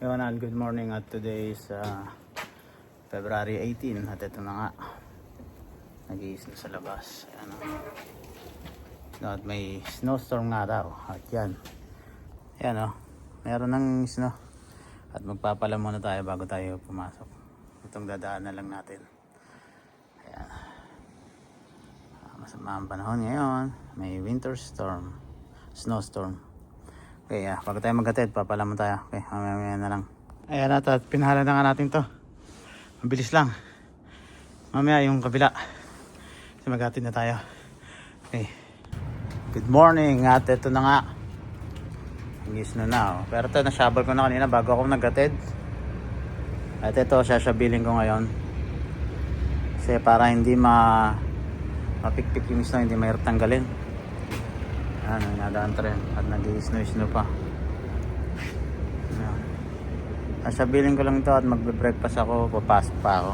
Yonan, good morning at today is February 18 at ito na nga nag-iis na sa labas. Ayan, at may snowstorm nga daw at yan meron ng snow at magpapala muna tayo bago tayo pumasok. Itong dadaan na lang natin. Ayan. Masama ang panahon ngayon, may winter storm, snowstorm. Okay, bago tayo maghatid, papalamon tayo. Okay, mamaya na lang. Ayan na, at pinahala na nga natin to. Mabilis lang. Mamaya yung kabila. Kasi maghatid na tayo. Okay. Good morning, at ito na nga. Hingis na. Pero ito, na-shovel ko na kanina bago ako naghatid. At ito, sasabiling ko ngayon. Kasi para hindi mapikpik yung snow, hindi mahirap tanggalin. Ayan, nadaan rin at nag-i-snow pa. Sasabiling ko lang ito at magbe-breakfast ako, papasok pa ako.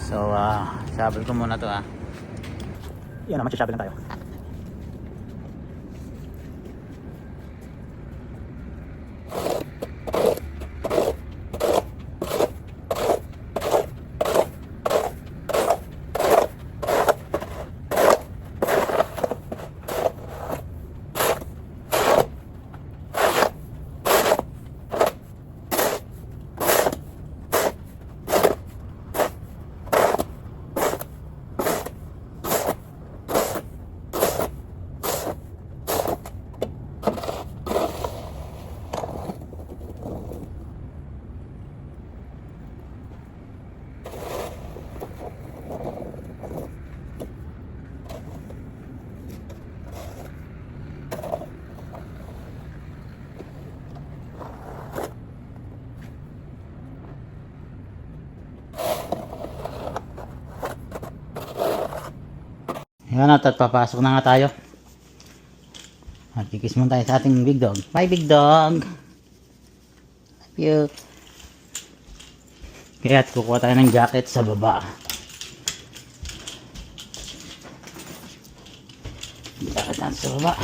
So, shovel ko muna ito. Yan naman, shovel lang tayo. Ayan at papasok na nga tayo. At kikis muna tayo sa ating big dog. Bye big dog! Love you! Kaya at kukuha tayo ng jacket sa baba. Jacket natin sa baba.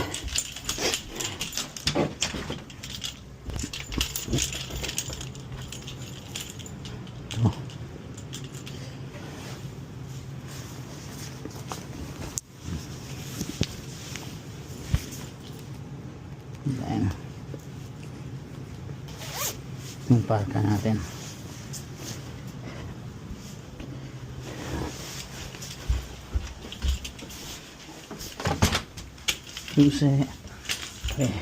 Ayan. Yung parka natin. Susi. Okay.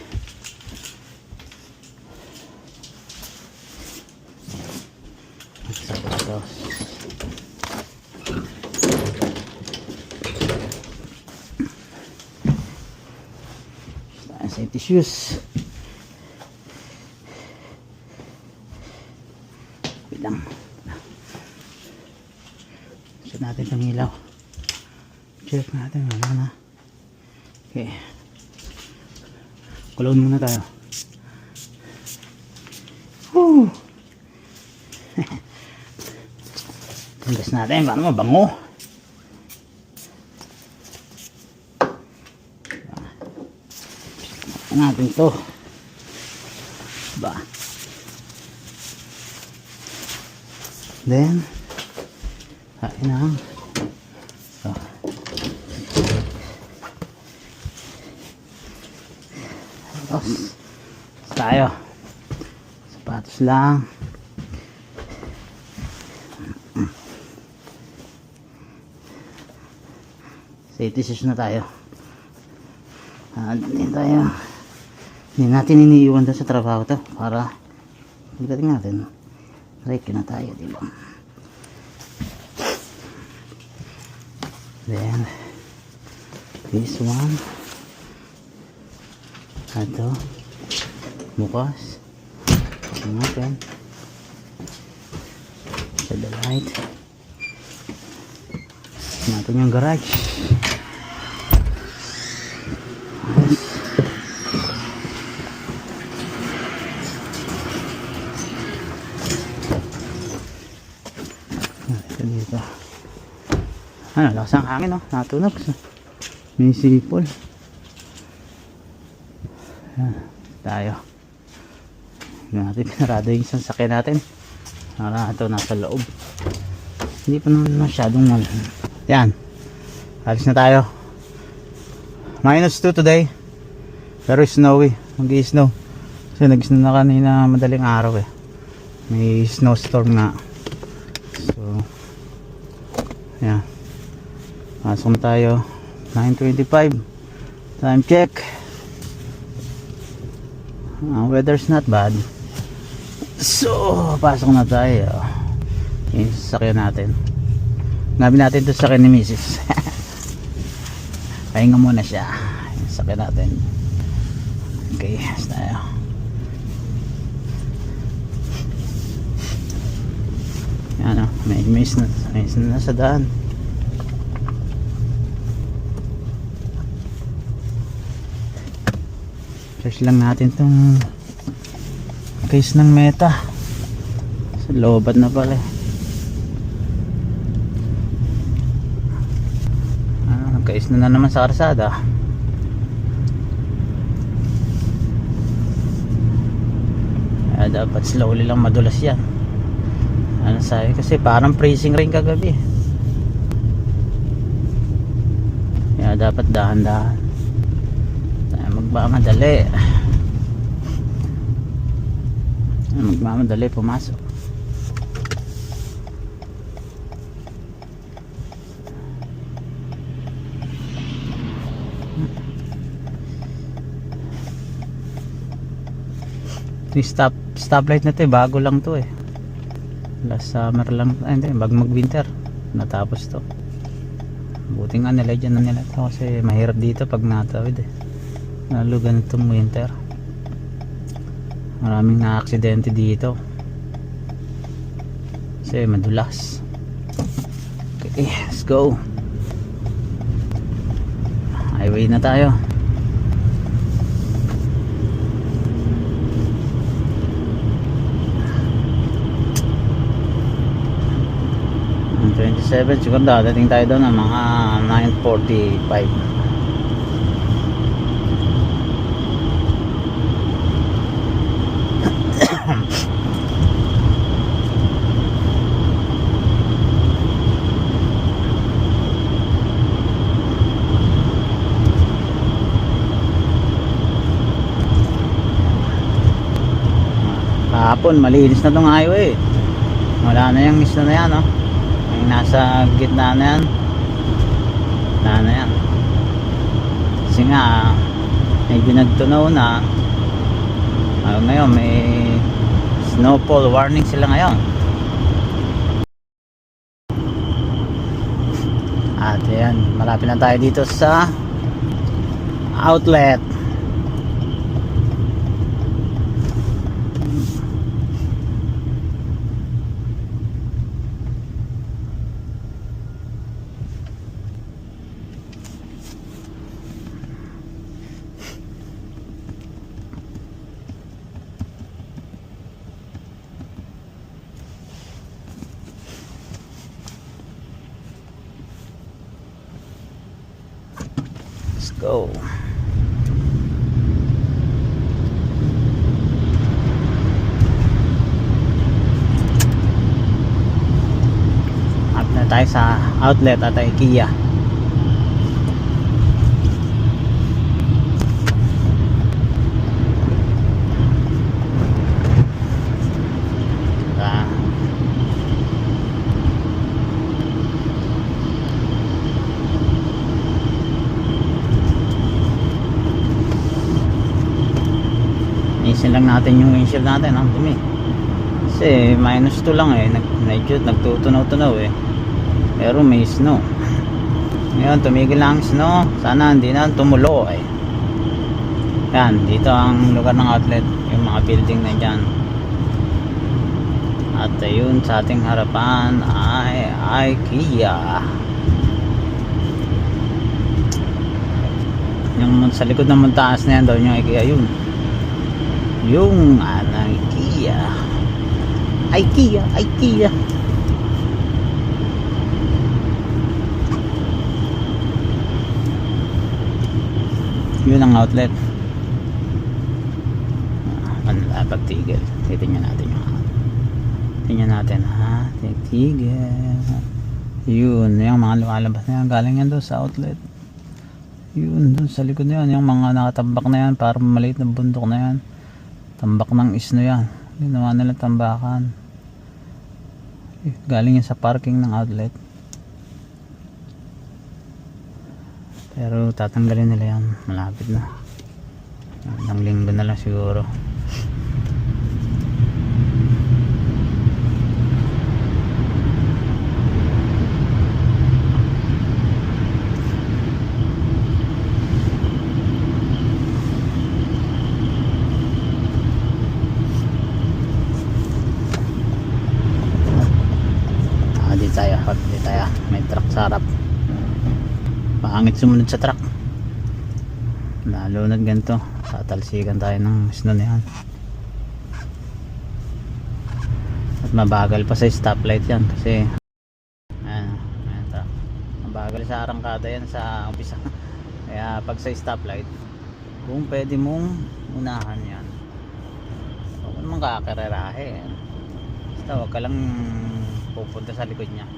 Sapatos. Safety shoes. Wait lang. Set natin itong ilaw. Check natin. Ano na. Okay. Kulon muna tayo. Woo! Tanggas natin. Paano mabango? Natin to ba, then hain na tapos tayo sapatos lang. Safety shoes na tayo. Hindi natin iniiwan doon sa trabaho to para pagdating natin ready na tayo, diba? Then this one, ito bukas natin sa the light natin yung garage. Dito. Ano, lakas ang hangin, no? Natunog. May sipol. Ayan, tayo. Hindi natin pinarado yung isang sakyan natin. Ito nasa loob. Hindi pa naman masyadong mal. Yan. Alis na tayo. -2 today. Pero snowy. Mag-i-snow. Kasi nag-snow na kanina madaling araw eh. May snowstorm nga. So, yan. Pasok na tayo. 9:25. Time check. Weather's not bad. So, pasok na tayo. Yung sasakyan natin. Nabi natin ito sa sasakyan ni Mrs. Pahinga muna siya. Yung sasakyan natin. Okay, tayo. Yan o, may snow na sa daan. Search lang natin tong case ng Meta. Sa loobat na pala eh. Nagkais na naman sa karsada. Kaya dapat slowly lang, madulas yan. Ano sabi kasi parang freezing rain kagabi. Kaya dapat dahan-dahan. Magmamadali pumasok. Yung stoplight na to bago lang to eh. Last summer lang, hindi, bago mag winter natapos to. Buti nga nilagyan na nila to kasi mahirap dito pag natawid eh. Lalo ganitong winter. Maraming na-aksidente dito kasi madulas. Okay, let's go. Highway na tayo. Ang 27 siguro dadating tayo doon ng mga 9:45. Kahapon malinis na tong highway. Wala na yung isla na yan oh. Yung nasa gitna na yan. Wala na yan. Kasi nga may binagtunaw na. Ngayon may snowfall warning sila ngayon. At yan, malapit na tayo dito sa outlet. Go. Up na tayo sa outlet at IKEA. Isin lang natin yung windshield natin, ang dumi. Kasi -2 lang eh, medyo nagtutunaw-tunaw eh. Pero may snow. Ngayon tumigil lang ang snow. Sana hindi na tumulo eh. Yan, dito ang lugar ng outlet, yung mga building na dyan. At ayun sa ating harapan ay IKEA. Yung sa likod ng muntaas na yan daw yung IKEA yun. Yung IKEA. IKEA. Yun ang outlet. Ang pagtigil. Titingnan natin yung tingnan natin ha. Titigil. Yun, yung mga lumalabas na yan. Galing yan doon sa outlet. Yun, doon sa likod na yan. Yung mga nakatambak na yan. Parang maliit na bundok na yan. Tambak ng isno yan. Ginawa nila tambakan. Galing yan sa parking ng outlet. Pero tatanggalin nila yan. Malapit na. Ilang linggo na lang siguro. Di tayo. May truck sa harap. Pangit sumunod sa truck. Lalo na ganito. Tatalsikan tayo ng snow na yan. At mabagal pa sa stoplight yan kasi ayan truck. Mabagal sa arangkada yan sa umpisa. Kaya pag sa stoplight, kung pwede mong unahan yan, huwag naman kakarerahe. Basta huwag ka lang pupunta sa likod niya.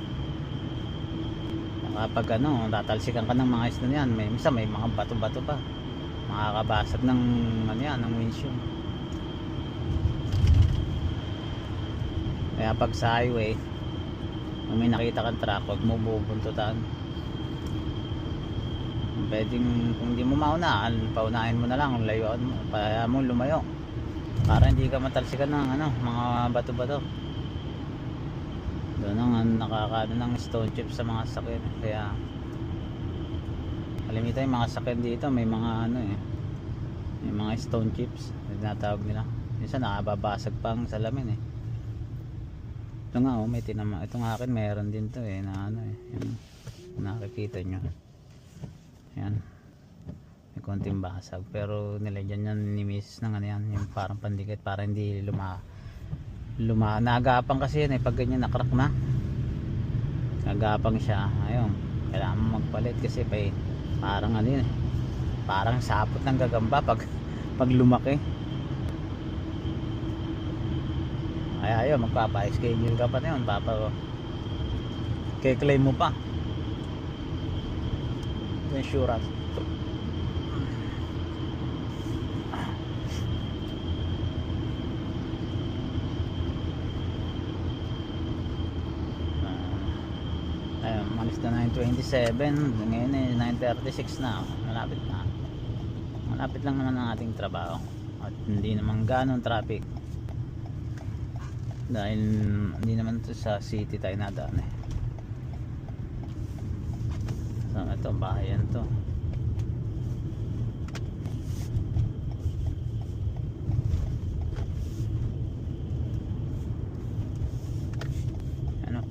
Kapag tatalsikan ka ng mga isno yan, minsan may mga bato-bato pa, makakabasag ng ng windshield. Kaya pag sa highway, kung may nakita kang truck, huwag mo bubuntutan. Pwedeng kung hindi mo maunahan, paunahin mo na lang, layuan mo, kaya mo lumayo para hindi ka matalsikan ng mga bato-bato. Doon ang nakakaano ng stone chips sa mga sakyan. Kaya kalimitan yung mga sakyan dito may mga may mga stone chips tinatawag nila. Minsan nakababasag pang salamin ito nga may tinama. Itong akin meron din to na yung nakikita nyo yan, may konting basag pero nilagyan yan ni Mrs. ng yan yung parang pandikit para hindi nagapang kasi yan pag ganyan nakrak na nagapang siya. Ayun, kailangan mo magpalit kasi parang parang sapot ng gagamba pag lumaki. Ay ayun, magpapa-schedule ka pa na yun, claim mo pa insurance. Ayun, malis na 9:27. Ngayon 9:36 na. Malapit lang naman ang ating trabaho at hindi naman ganong traffic dahil hindi naman to sa city tayo nadaan so ito bahayan to.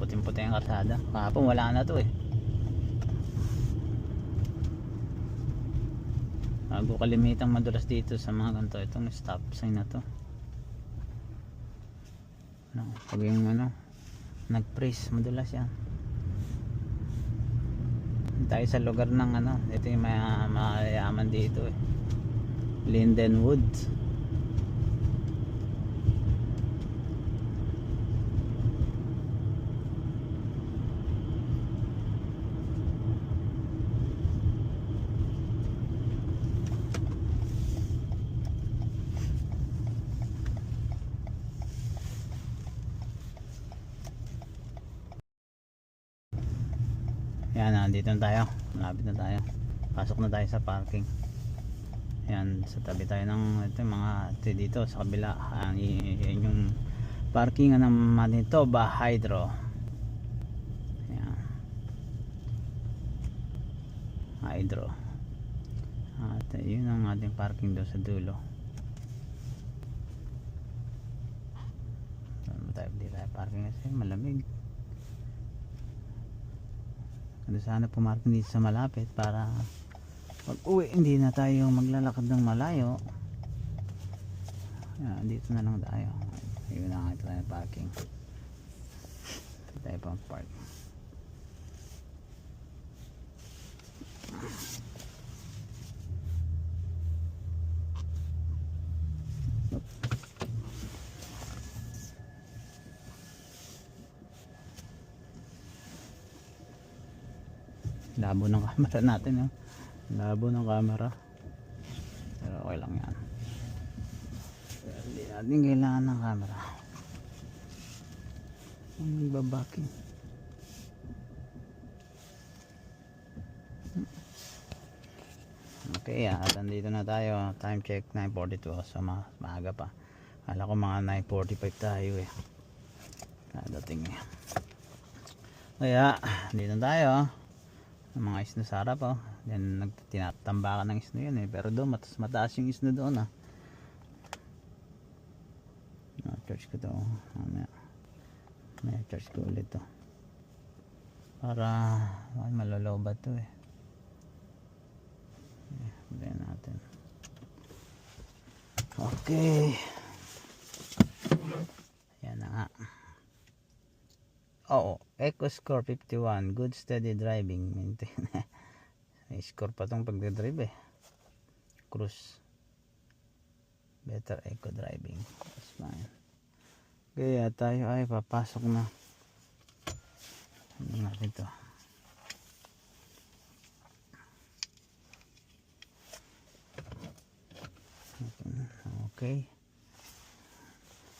Puting-puti ang karsada. Kahapon wala na to bago kalimitang madulas dito sa mga ganito. Itong stop sign na to pag yung nag-freeze madulas yan. Tayo sa lugar ng ito yung mayayaman dito Lindenwood. Yan, nandito na tayo. Malapit na tayo. Pasok na tayo sa parking. Yan, sa tabi tayo ng dito sa kabila. Yan yung parking ng Manitoba Hydro. Yan. Hydro. At yun ang ating parking doon sa dulo. Hindi tayo parking kasi malamig. Sana pumarking dito sa malapit para pag uwi hindi na tayo maglalakad ng malayo. Dito na lang tayo. Ayun na nga tayo parking. Dito tayo pang park. Labo ng camera natin, oh. Labo ng camera. Pero okay lang yan. Pero hindi natin kailangan ng camera. Ang nagbabaking. Okay, at andito na tayo. Time check 9:42. So maaga pa. Kala ko mga 9:45 tayo eh. Nadating eh. Kaya dito tayo. Ang mga isno sa harap, oh. Yan, tinatambakan ng isno yun eh. Pero doon mataas yung isno doon, ah. Charge ko to. May charge ko ulit to. Para malolobat to eh. Bayan natin. Okay. Yan na nga. Oo. Eco Score 51. Good steady driving. Maintain. May score pa tong pagdadrive eh. Cruise. Better eco driving. That's fine. Kaya tayo ay papasok na. Ano natin to? Okay.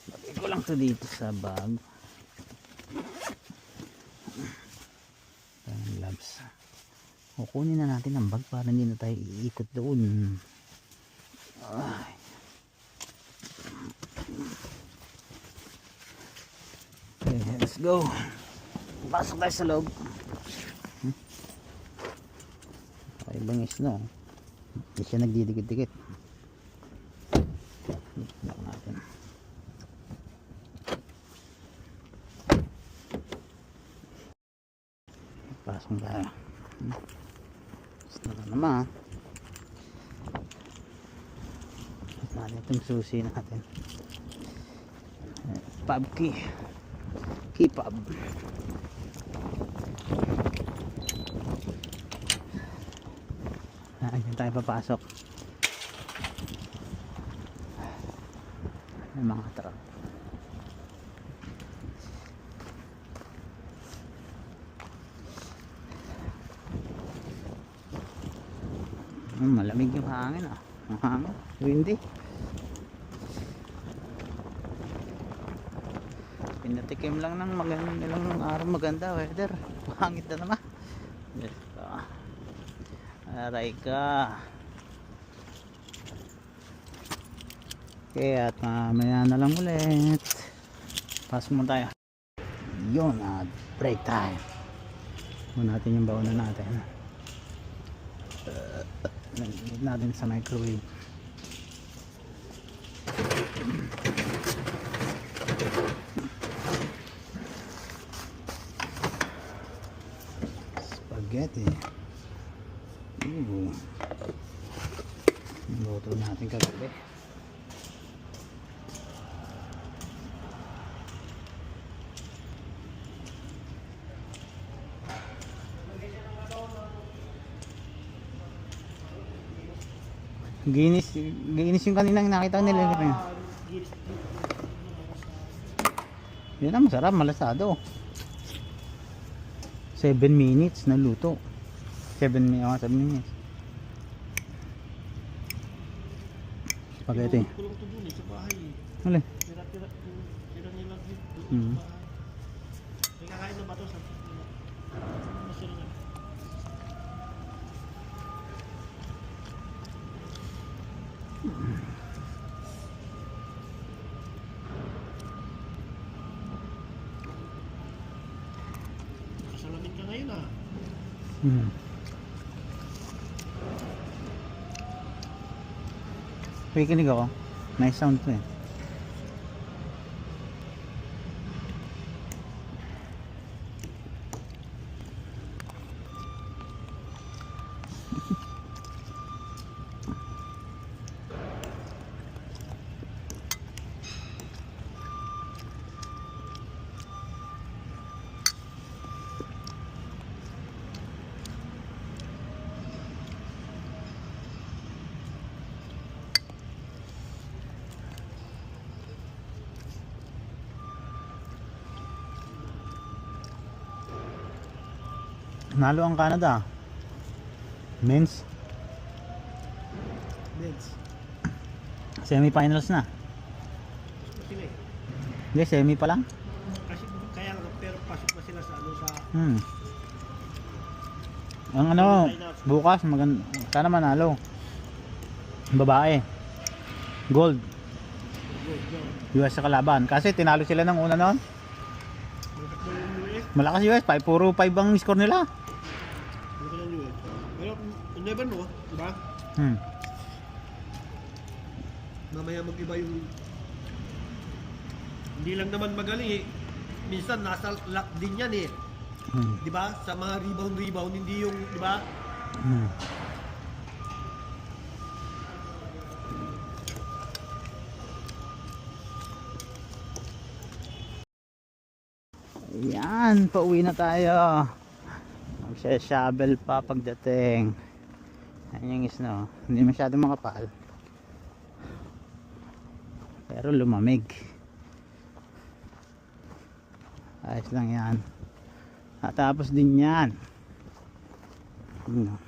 Lagay ko lang to dito sa bag. Gloves. Kukunin na natin ang bag para hindi na tayo iikot doon. Ay. Okay, let's go. Pasok tayo sa loob. Okay, bangis no. Hindi siya nagdidikit-dikit. Lock natin. Pasok tayo. Basta na naman. Natin itong susi natin. Pub key. Key pub. Ayan tayo papasok. May mga truck. Malamig yung hangin ah. Ang hangin. Windy. Pinatikim lang ng ilang araw maganda weather. Pangit na naman. Yes. Aray ka. Okay, at mamaya na lang ulit. Pasok mo tayo. Yun, break time. Muna natin yung baunan natin. Nalagyan natin sa microwave. Spaghetti. Luto natin kagabi. Ginis yung kanina nakita nila. Yan ang masarap, malasado. 7 minutes na luto. 7 minutes. Spaghetti. Kulong to dun sa bahay. Hali. Tira nila dito sa Mm. bahay. May kakain na ba to sa masarap. Salamin ka ngayon ah. Pakikinig ako. Nice sound to eh. Nalo ang Canada. Men's Meds. semi-finals na. Pasok na sila eh. Hindi, semi pa lang. Kasi kaya nga, pero pasok na sila sa ano sa Ang ano, bukas sana manalo. Babae. Gold. US sa kalaban. Kasi tinalo sila ng una noon. Malakas US, 5-4-5 ang score nila. Pero you never know, di ba? Mamaya mag-iba yung hindi lang naman magaling eh. Minsan nasa luck din yan eh. Di ba? Sa mga rebound hindi yung, di ba? Yan, pauwi na tayo. Magsha-shovel pa pagdating. Ayan yung snow. Hindi masyado makapal. Pero lumamig. Ayos lang yan. Natapos din yan. Na.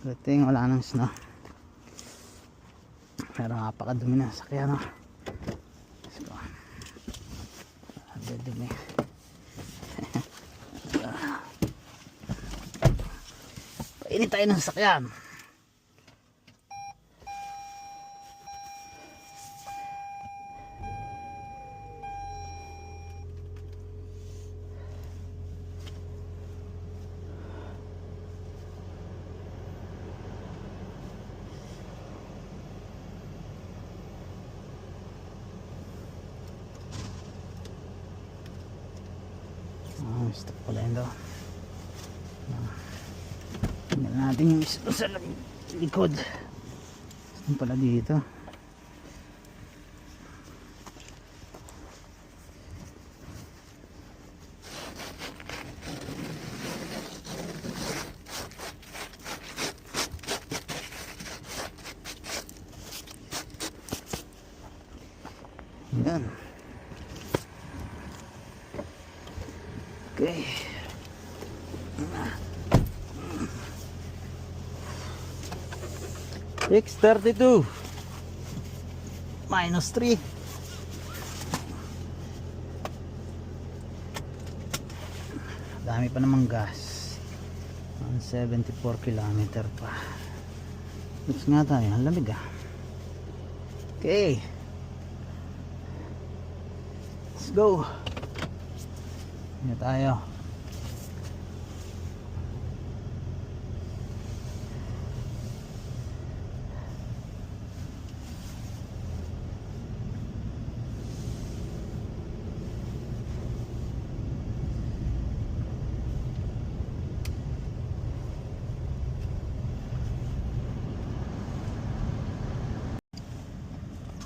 Good thing wala nang snow. Pero napakadumi na sakyan, no? Let's go. Dumi. Painit tayo ng sakyan. Stop pala yun daw. Tingnan natin yung isa sa likod. Saan pala dito? Yan. Okay. -6:32 -3. Dami pa namang gas. 174 kilometer pa. Looks nga tayo, ang lamig ah. Okay, let's go. Yan tayo.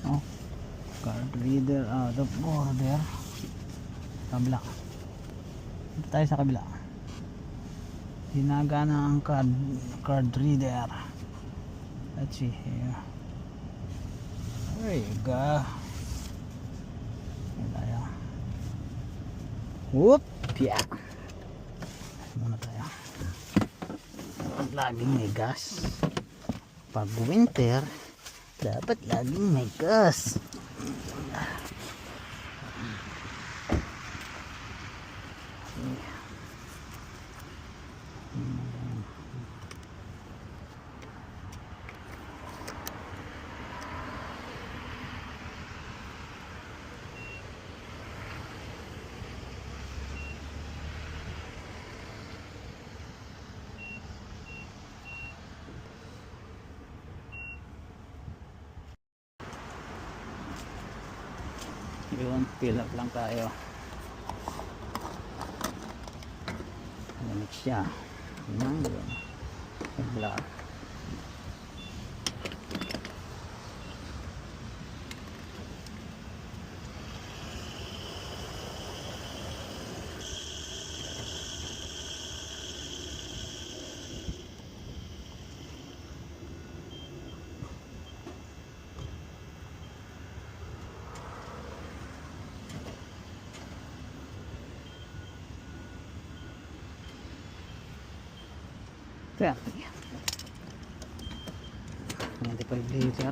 Oh, card reader out of order. Kabila. Dito tayo sa kabila. Hinagana ang card reader. Let's see here. There you go. Here tayo. Whoop! Yeah. Muna tayo. Laging may gas. Pag winter, dapat laging may gas. Yun, fill up lang tayo. Lamig siya. Mango. Black. Kaya 95 liter.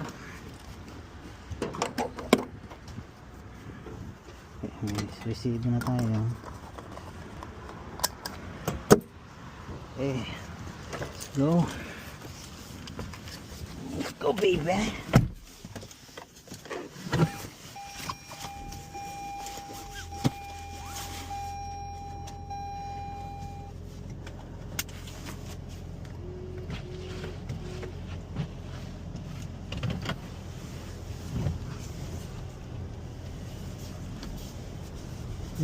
Okay, may resibo na tayo. Okay, let's go. Let's go, baby.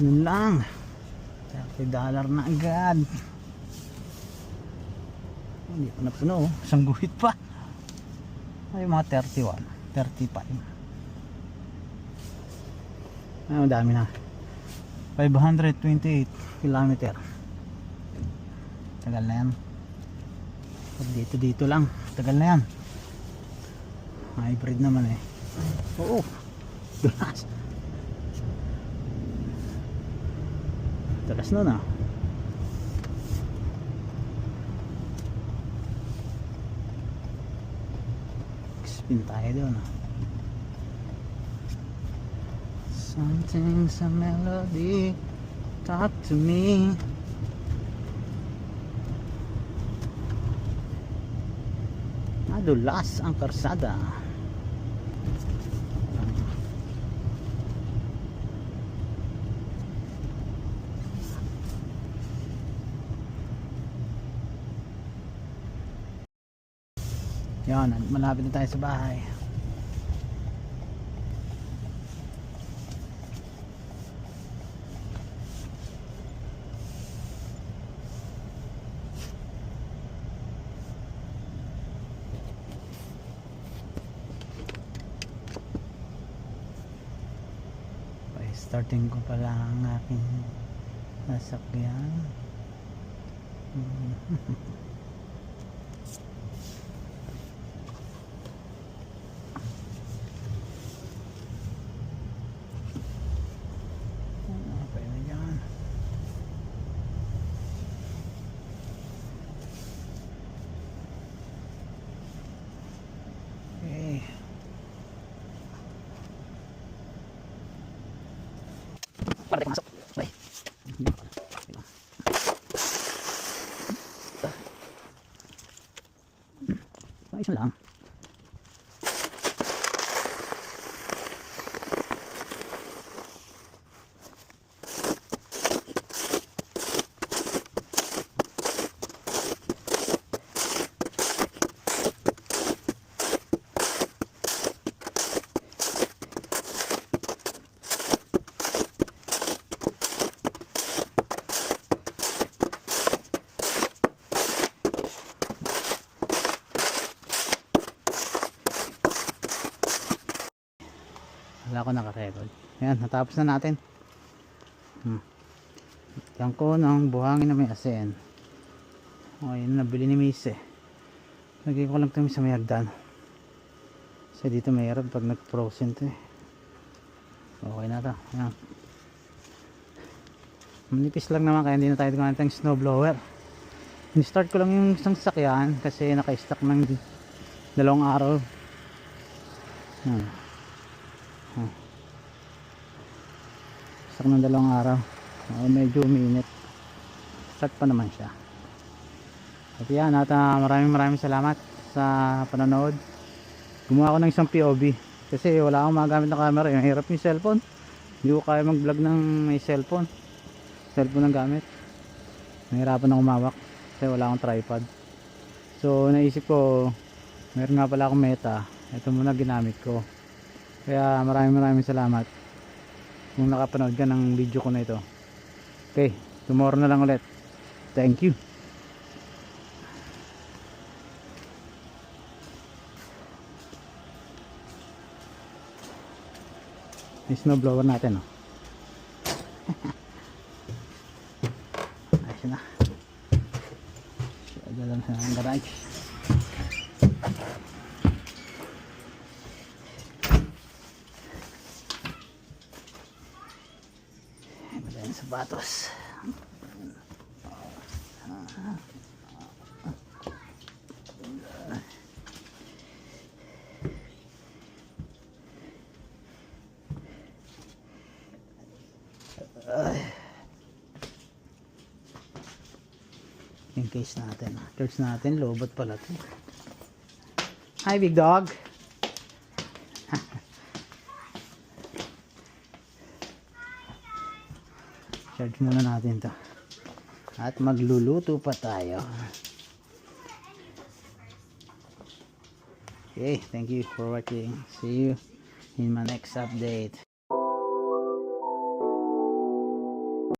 Yun lang, $30 na agad. Hindi pa napuno, isang guhit pa. Ay, mga 31, 35. Ay, madami na. 528 kilometer. Tagal na yan. Pag dito lang, tagal na yan. Hybrid naman eh. Oo, dulas. Talas nun ah. Spin tayo doon ah. Something sa melody talk to me. Nadulas ang karsada. Yan, malapit na tayo sa bahay. Starting ko pala ang aking nasakyan. Okay na yan. Okay. Para masuk. Ay. Ayos na lang. Wala ko nakarecord. Ayan, natapos na natin. Yan ko ng buhangin na may asin. O, yun nabili ni Miss eh. Lagay ko lang kami sa may hagdan. Kasi dito mayroon pag nag-frozen to eh. Okay na to. Ayan. Manipis lang naman kaya hindi na tayo gumamit ng snow blower. Ni-start ko lang yung isang sasakyan kasi naka-stack ng 2 araw. Sak ng 2 araw. Medyo uminit. Start pa naman siya. At yan, at maraming salamat sa panonood. Gumawa ko ng isang POV kasi wala akong magamit na camera. Yung hirap yung cellphone. Hindi ko kaya mag vlog ng may cellphone ang gamit. Nahirapan akong umawak kasi wala akong tripod. So naisip ko, meron nga pala akong Meta. Ito muna ginamit ko. Kaya maraming salamat kung nakapanood ka ng video ko na ito. Okay, tomorrow na lang ulit. Thank you. Yung snow blower natin, oh. Ayos na. Siya lang sa garage. Madayang sapatos. Yung case natin. Church natin, lobot pala ito. Hi, big dog. Charge muna natin to. At magluluto pa tayo. Okay, thank you for watching. See you in my next update.